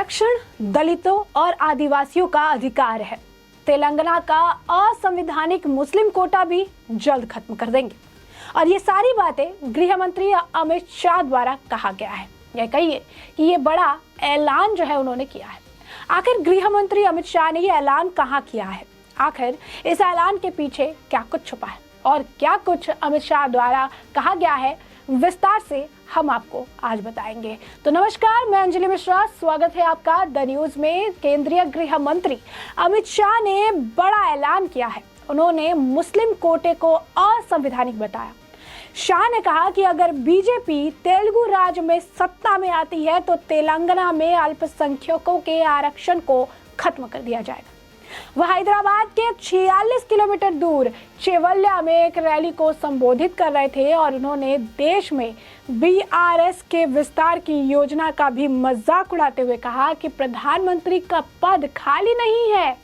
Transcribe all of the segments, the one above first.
आरक्षण दलितों और आदिवासियों का अधिकार है। तेलंगाना का असंवैधानिक मुस्लिम कोटा भी जल्द खत्म कर देंगे। और ये सारी बातें गृह मंत्री अमित शाह द्वारा कहा गया है। यह कहिए कि ये बड़ा ऐलान जो है उन्होंने किया है। आखिर गृह मंत्री अमित शाह ने ये ऐलान कहाँ किया है? आखिर इस ऐलान के पीछे क्या कुछ छुपा है और क्या कुछ अमित शाह द्वारा कहा गया है, विस्तार से हम आपको आज बताएंगे। तो नमस्कार, मैं अंजलि मिश्रा, स्वागत है आपका द न्यूज में। केंद्रीय गृह मंत्री अमित शाह ने बड़ा ऐलान किया है। उन्होंने मुस्लिम कोटे को असंवैधानिक बताया। शाह ने कहा कि अगर बीजेपी तेलुगु राज्य में सत्ता में आती है तो तेलंगाना में अल्पसंख्यकों के आरक्षण को खत्म कर दिया जाएगा। वह हैदराबाद के 46 किलोमीटर दूर चेवल्ल्या में एक रैली को संबोधित कर रहे थे और उन्होंने देश में बीआरएस के विस्तार की योजना का भी मजाक उड़ाते हुए कहा कि प्रधानमंत्री का पद खाली नहीं है।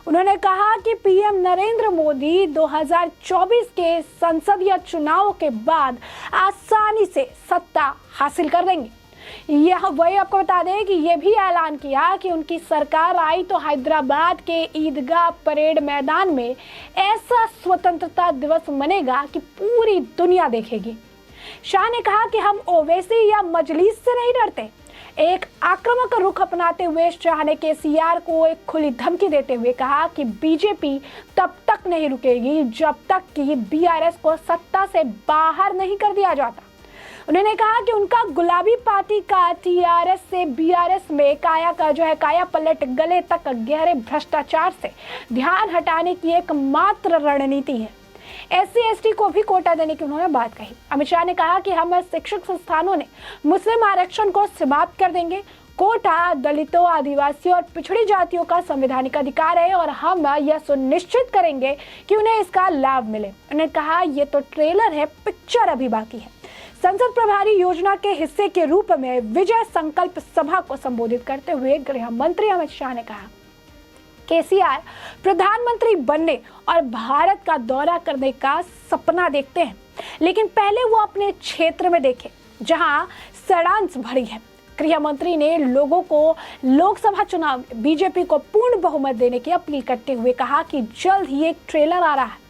उन्होंने कहा कि पीएम नरेंद्र मोदी 2024 के संसदीय चुनाव के बाद आसानी से सत्ता हासिल कर लेंगे। यह वही आपको बता दें कि यह भी ऐलान किया कि उनकी सरकार आई तो हैदराबाद के ईदगाह परेड मैदान में ऐसा स्वतंत्रता दिवस मनेगा कि पूरी दुनिया देखेगी। शाह ने कहा कि हम ओवैसी या मजलिस से नहीं डरते। एक आक्रामक रुख अपनाते हुए शाह ने केसीआर को एक खुली धमकी देते हुए कहा कि बीजेपी तब तक नहीं रुकेगी जब तक कि बीआरएस को सत्ता से बाहर नहीं कर दिया जाता। उन्होंने कहा कि उनका गुलाबी पार्टी का टीआरएस से बीआरएस में काया पलट गले तक गहरे भ्रष्टाचार से ध्यान हटाने की एकमात्र रणनीति है। SC/ST को भी कोटा देने की उन्होंने बात कही। अमित शाह ने कहा कि हम शिक्षक संस्थानों ने मुस्लिम आरक्षण को समाप्त कर देंगे। कोटा दलितों, आदिवासियों और पिछड़ी जातियों का संवैधानिक अधिकार है और हम यह सुनिश्चित करेंगे कि उन्हें इसका लाभ मिले। उन्होंने कहा यह तो ट्रेलर है, पिक्चर अभी बाकी है। संसद प्रभारी योजना के हिस्से के रूप में विजय संकल्प सभा को संबोधित करते हुए गृह मंत्री अमित शाह ने कहा केसीआर प्रधानमंत्री बनने और भारत का दौरा करने का सपना देखते हैं, लेकिन पहले वो अपने क्षेत्र में देखें जहां षड्यंत्र भरी है। गृह मंत्री ने लोगों को लोकसभा चुनाव में बीजेपी को पूर्ण बहुमत देने की अपील करते हुए कहा कि जल्द ही एक ट्रेलर आ रहा है।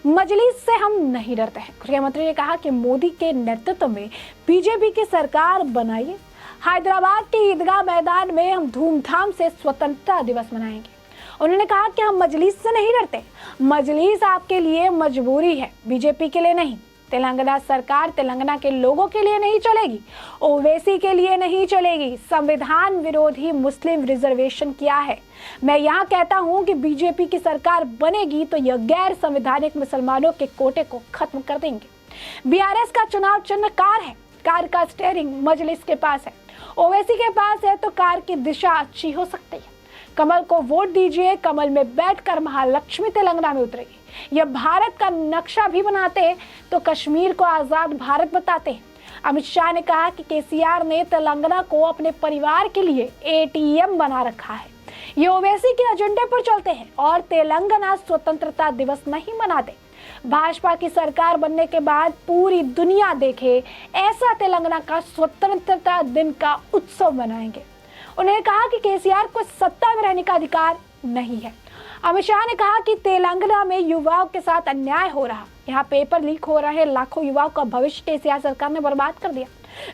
मजलिस से हम नहीं डरते हैं। गृह मंत्री ने कहा कि मोदी के नेतृत्व में बीजेपी की सरकार बनाइए। हैदराबाद के ईदगाह मैदान में हम धूमधाम से स्वतंत्रता दिवस मनाएंगे। उन्होंने कहा कि हम मजलिस से नहीं डरते। मजलिस आपके लिए मजबूरी है, बीजेपी के लिए नहीं। तेलंगाना सरकार तेलंगाना के लोगों के लिए नहीं चलेगी, ओवैसी के लिए नहीं चलेगी। संविधान विरोधी मुस्लिम रिजर्वेशन क्या है? मैं यहाँ कहता हूँ कि बीजेपी की सरकार बनेगी तो यह गैर संवैधानिक मुसलमानों के कोटे को खत्म कर देंगे। बीआरएस का चुनाव चिन्ह कार है। कार का स्टीयरिंग मजलिस के पास है, ओवैसी के पास है, तो कार की दिशा अच्छी हो सकती है। कमल को वोट दीजिए। कमल में बैठकर महालक्ष्मी तेलंगाना में उतरेगी। यह भारत का नक्शा भी बनाते हैं तो कश्मीर को आजाद भारत बताते हैं। अमित शाह ने कहा कि केसीआर ने तेलंगाना को अपने परिवार के लिए एटीएम बना रखा है। ये ओवैसी के एजेंडे पर चलते हैं और तेलंगाना स्वतंत्रता दिवस नहीं मनाते। भाजपा की सरकार बनने के बाद पूरी दुनिया देखे ऐसा तेलंगाना का स्वतंत्रता दिन का उत्सव मनाएंगे। उन्होंने कहा कि केसीआर को सत्ता में रहने का अधिकार नहीं है। अमित शाह ने कहा कि तेलंगाना में युवाओं के साथ अन्याय हो रहा, यहाँ पेपर लीक हो रहे, लाखों युवाओं का भविष्य केसीआर सरकार ने बर्बाद कर दिया।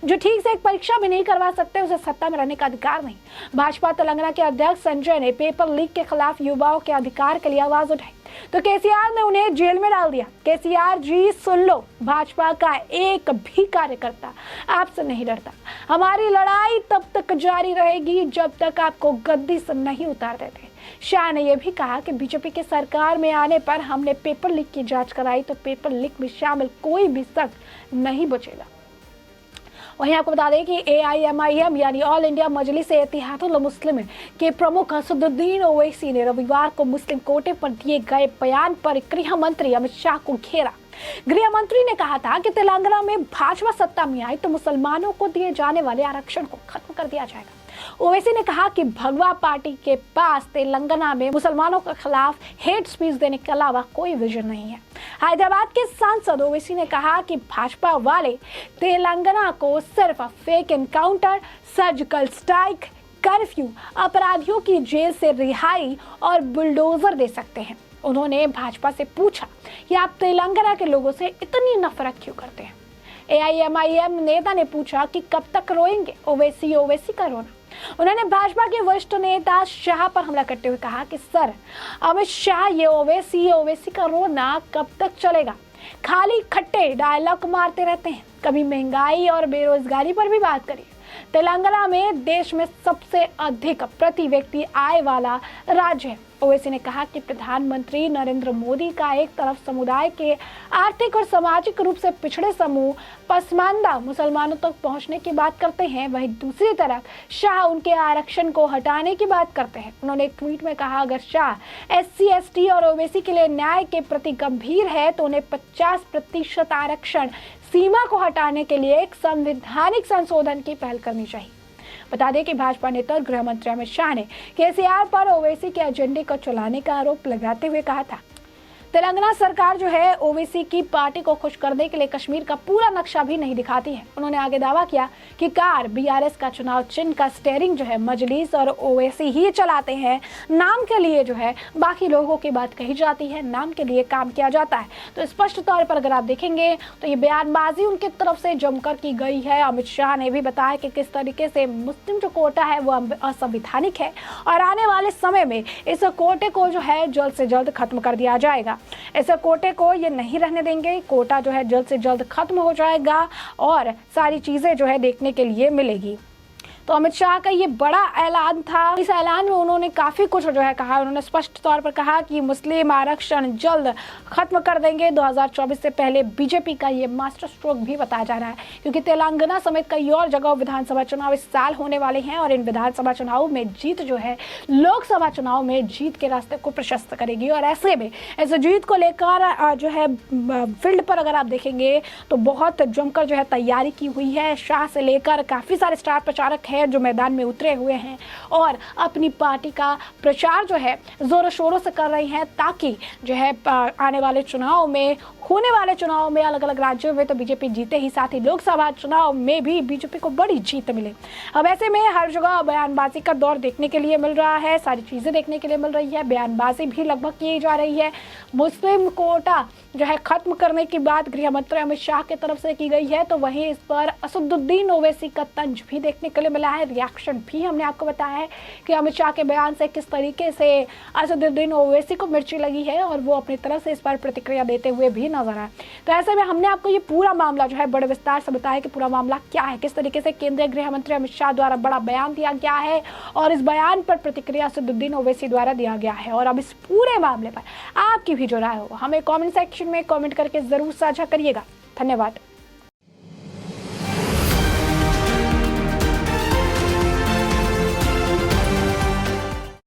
जो ठीक से एक परीक्षा भी नहीं करवा सकते, उसे सत्ता में रहने का अधिकार नहीं। भाजपा तेलंगाना के अध्यक्ष संजय ने पेपर लीक के खिलाफ युवाओं के अधिकार के लिए आवाज उठाई तो केसीआर ने उन्हें जेल में डाल दिया। केसीआर जी सुन लो, भाजपा का एक भी कार्यकर्ता आपसे नहीं डरता। हमारी लड़ाई तब तक जारी रहेगी जब तक आपको गद्दी से नहीं उतार देते। शाह ने यह भी कहा कि बीजेपी की सरकार में आने पर हमने पेपर लीक की जांच कराई तो पेपर लीक में शामिल कोई भी शख्स नहीं बचेगा। वहीं आपको बता दें कि AIMIM यानी ऑल इंडिया मजलिस इत्तेहादुल मुस्लिमीन के प्रमुख असदुद्दीन ओवैसी ने रविवार को मुस्लिम कोटे पर दिए गए बयान पर गृह मंत्री अमित शाह को घेरा। गृह मंत्री ने कहा था कि तेलंगाना में भाजपा सत्ता में आई तो मुसलमानों को दिए जाने वाले आरक्षण को खत्म कर दिया जाएगा। ओवैसी ने कहा कि भगवा पार्टी के पास तेलंगाना में मुसलमानों के खिलाफ हेट स्पीच देने के अलावा कोई विजन नहीं है। हैदराबाद के सांसद ओवैसी ने कहा कि भाजपा वाले तेलंगाना को सिर्फ fake encounter, surgical strike, curfew, अपराधियों की जेल से रिहाई और बुलडोजर दे सकते हैं। उन्होंने भाजपा से पूछा कि आप तेलंगाना के लोगों से इतनी नफरत क्यों करते हैं। AIMIM नेता ने पूछा कि कब तक रोएंगे ओवैसी का रोना। उन्होंने भाजपा के वरिष्ठ नेता शाह पर हमला करते हुए कहा कि सर अमित शाह, ये ओवैसी का रोना कब तक चलेगा? खाली खट्टे डायलॉग मारते रहते हैं। कभी महंगाई और बेरोजगारी पर भी बात करिए। तेलंगाना में देश में सबसे अधिक प्रति व्यक्ति आय वाला राज्य है। ओवैसी ने कहा कि प्रधानमंत्री नरेंद्र मोदी का एक तरफ समुदाय के आर्थिक और सामाजिक रूप से पिछड़े समूह पसमानदा मुसलमानों तक पहुंचने की बात करते हैं, वहीं दूसरी तरफ शाह उनके आरक्षण को हटाने की बात करते हैं। उन्होंने एक ट्वीट में कहा, अगर शाह SC ST और ओवैसी के लिए न्याय के प्रति गंभीर है तो उन्हें 50% आरक्षण सीमा को हटाने के लिए एक संवैधानिक संशोधन की पहल करनी चाहिए। बता दें कि भाजपा नेता और गृह मंत्री अमित शाह ने KCR पर ओवैसी के एजेंडे को चलाने का आरोप लगाते हुए कहा था, तेलंगाना सरकार जो है ओवैसी की पार्टी को खुश करने के लिए कश्मीर का पूरा नक्शा भी नहीं दिखाती है। उन्होंने आगे दावा किया कि कार BRS का चुनाव चिन्ह का स्टीयरिंग जो है मजलिस और ओवैसी ही चलाते हैं। नाम के लिए जो है बाकी लोगों की बात कही जाती है, नाम के लिए काम किया जाता है। तो स्पष्ट तौर पर अगर आप देखेंगे तो ये बयानबाजी उनकी तरफ से जमकर की गई है। अमित शाह ने भी बताया कि किस तरीके से मुस्लिम जो कोटा है वो असंवैधानिक है और आने वाले समय में इस कोटे को जो है जल्द से जल्द खत्म कर दिया जाएगा। ऐसे कोटे को ये नहीं रहने देंगे। कोटा जो है जल्द से जल्द खत्म हो जाएगा और सारी चीजें जो है देखने के लिए मिलेगी। तो अमित शाह का ये बड़ा ऐलान था। इस ऐलान में उन्होंने काफी कुछ जो है कहा। उन्होंने स्पष्ट तौर पर कहा कि मुस्लिम आरक्षण जल्द खत्म कर देंगे। 2024 से पहले बीजेपी का ये मास्टर स्ट्रोक भी बताया जा रहा है, क्योंकि तेलंगाना समेत कई और जगह विधानसभा चुनाव इस साल होने वाले हैं और इन विधानसभा चुनाव में जीत जो है लोकसभा चुनाव में जीत के रास्ते को प्रशस्त करेगी। और ऐसे में इस जीत को लेकर जो है फील्ड पर अगर आप देखेंगे तो बहुत जमकर जो है तैयारी की हुई है। शाह से लेकर काफी सारे स्टार प्रचारक जो मैदान में उतरे हुए हैं और अपनी पार्टी का प्रचार जो है जोरों शोरों से कर रही हैं, ताकि जो है आने वाले चुनाव में होने वाले चुनाव में अलग अलग राज्यों में तो बीजेपी जीते ही, साथ ही लोकसभा चुनाव में भी बीजेपी को बड़ी जीत मिले। अब ऐसे में हर जगह बयानबाजी का दौर देखने के लिए मिल रहा है, सारी चीजें देखने के लिए मिल रही है। बयानबाजी भी लगभग की जा रही है। मुस्लिम कोटा जो है खत्म करने की बात गृह मंत्री अमित शाह की तरफ से की गई है, तो वहीं इस पर असदुद्दीन ओवैसी का तंज भी देखने के लिए मिला है। रिएक्शन भी हमने आपको बताया है कि अमित शाह के बयान से किस तरीके से असदुद्दीन ओवैसी को मिर्ची लगी है और वो अपनी तरफ से इस पर प्रतिक्रिया देते हुए भी नजर आए। तो ऐसे में हमने आपको ये पूरा मामला जो है बड़े विस्तार से बताया कि पूरा मामला क्या है, किस तरीके से केंद्रीय गृह मंत्री अमित शाह द्वारा बड़ा बयान दिया गया है और इस बयान पर प्रतिक्रिया असदुद्दीन ओवैसी द्वारा दिया गया है। और अब इस पूरे मामले पर आपकी भी जो राय हो हमें कमेंट सेक्शन में कमेंट करके जरूर साझा करिएगा। धन्यवाद।